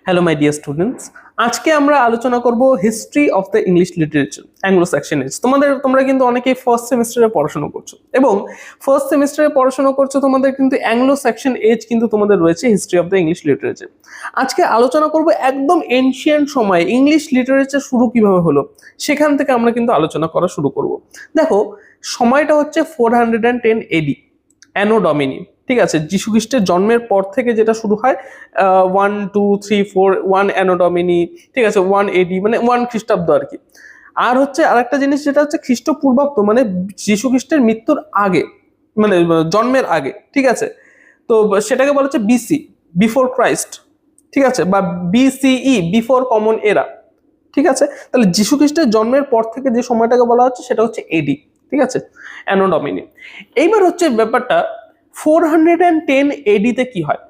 Hello my dear students, আজকে আমরা আলোচনা করব history of the English literature Anglo Saxon age. তোমরা কিন্তু অনেকেই ফার্স্ট সেমিস্টারে পড়াশোনা করছো এবং ফার্স্ট সেমিস্টারে পড়াশোনা করছো, তোমাদের কিন্তু অ্যাংলো স্যাক্সন এজ কিন্তু তোমাদের রয়েছে history of the English literature. আজকে আলোচনা করব একদম এনশিয়েন্ট সময় ইংলিশ লিটারেচার শুরু কিভাবে হলো, সেখান থেকে আমরা কিন্তু আলোচনা করা শুরু করব। দেখো, সময়টা হচ্ছে 410 এডি, অ্যানো ডমিনি। ঠিক আছে, যীশু খ্রিস্টের জন্মের পর থেকে যেটা শুরু হয় 1 2 3 4 1 অ্যানো ডমিনি, ঠিক আছে, 1 এডি মানে 1 খ্রিস্টাব্দ আর কি। আর হচ্ছে আরেকটা জিনিস যেটা হচ্ছে খ্রিস্টপূর্বাব্দ, মানে যীশু খ্রিস্টের মৃত্যুর আগে, মানে জন্মের আগে। ঠিক আছে, তো সেটাকে বলা হচ্ছে বিসি, বিফোর ক্রাইস্ট। ঠিক আছে, বা বিসিই, বিফোর কমন এরা। ঠিক আছে, তাহলে যীশু খ্রিস্টের জন্মের পর থেকে যে সময়টাকে বলা হচ্ছে সেটা হচ্ছে এডি। ঠিক আছে, অ্যানো ডমিনি। এইবার হচ্ছে ব্যাপারটা 410 এডিতে কি হয়।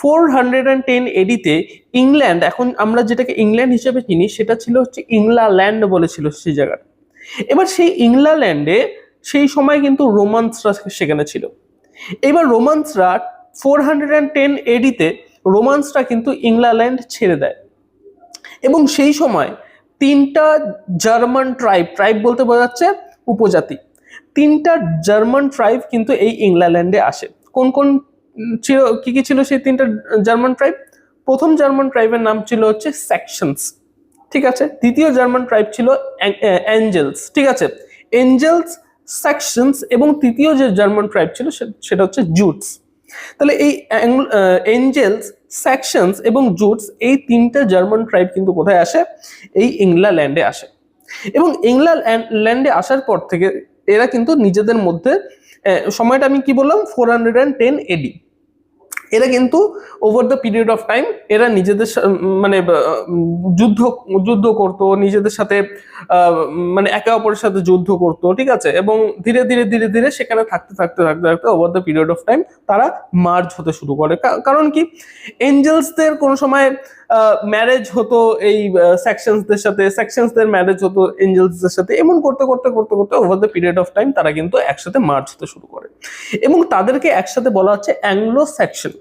410 এডিতে ইংল্যান্ড, এখন আমরা যেটাকে ইংল্যান্ড হিসেবে চিনি সেটা ছিল হচ্ছে ইংল্যান্ড বলেছিল সেই জায়গাটা। এবার সেই ইংল্যান্ডে সেই সময় কিন্তু রোমান্সরা সেখানে ছিল। এবার রোমান্সরা 410 এডিতে রোমান্সরা কিন্তু ইংল্যান্ড ছেড়ে দেয় এবং সেই সময় তিনটা জার্মান ট্রাইব বলতে বোঝাচ্ছে উপজাতি, তিনটা জার্মান ট্রাইব কিন্তু এই ইংল্যান্ডে আসে। কোন কোন ছিল, কি কি ছিল সেই তিনটা জার্মান ট্রাইব? প্রথম জার্মান ট্রাইবের নাম ছিল হচ্ছে স্যাকশনস। ঠিক আছে, দ্বিতীয় জার্মান ট্রাইব ছিল অ্যাঞ্জেলস। ঠিক আছে, এঞ্জেলস, স্যাকশনস, এবং তৃতীয় যে জার্মান ট্রাইব ছিল সেটা হচ্ছে জুটস। তাহলে এই এঞ্জেলস, স্যাকশনস এবং জুটস, এই তিনটা জার্মান ট্রাইব কিন্তু কোথায় আসে? এই ইংল্যান্ডে আসে। এবং ইংল্যান্ডে আসার পর থেকে এরা কিন্তু নিজেদের মধ্যে, সময়টা আমি কি বললাম, 410 এডি, এরা কিন্তু over the period of time এরা নিজেদের মানে যুদ্ধ যুদ্ধ করতো নিজেদের সাথে, মানে একে অপরের সাথে যুদ্ধ করতো। ঠিক আছে, এবং ধীরে ধীরে ধীরে ধীরে সেখানে থাকতে থাকতে থাকতে থাকতে over the period of time তারা মার্জ হতে শুরু করে। কারণ কি, এঞ্জেলসদের কোনো সময় ম্যারেজ হতো এই সেকশনসদের সাথে, সেকশনসদের ম্যারেজ হতো এঞ্জেলসদের সাথে, এমন করতে করতে করতে করতে over the period of time তারা কিন্তু একসাথে মার্জ হতে শুরু করে এবং তাদেরকে একসাথে বলা হচ্ছে অ্যাংলো স্যাকশন।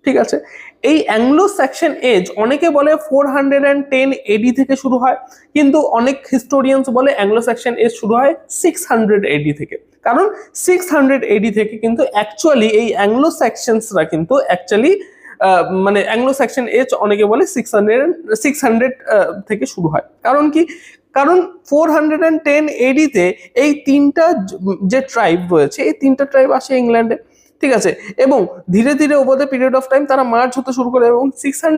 ঠিক আছে, এই অ্যাংলো স্যাকশন এজ অনেকে বলে 410 এডি থেকে শুরু হয়, কিন্তু অনেক হিস্টোরিয়ানস বলে অ্যাংলো স্যাকশন এজ শুরু হয় 600 এডি থেকে। কারণ 600 এডি থেকে কিন্তু অ্যাকচুয়ালি এই অ্যাংলো স্যাকশনসরা কিন্তু অ্যাকচুয়ালি মানে অ্যাংলো স্যাকশন এজ অনেকে বলে 600 থেকে শুরু হয়। কারণ কি, কারণ 410 এডিতে এই তিনটা যে ট্রাইব রয়েছে, এই তিনটা ট্রাইব আসে ইংল্যান্ডে। ঠিক আছে, এবং ধীরে ধীরে over the period of time তারা মার্চ হতে শুরু করে এবং 600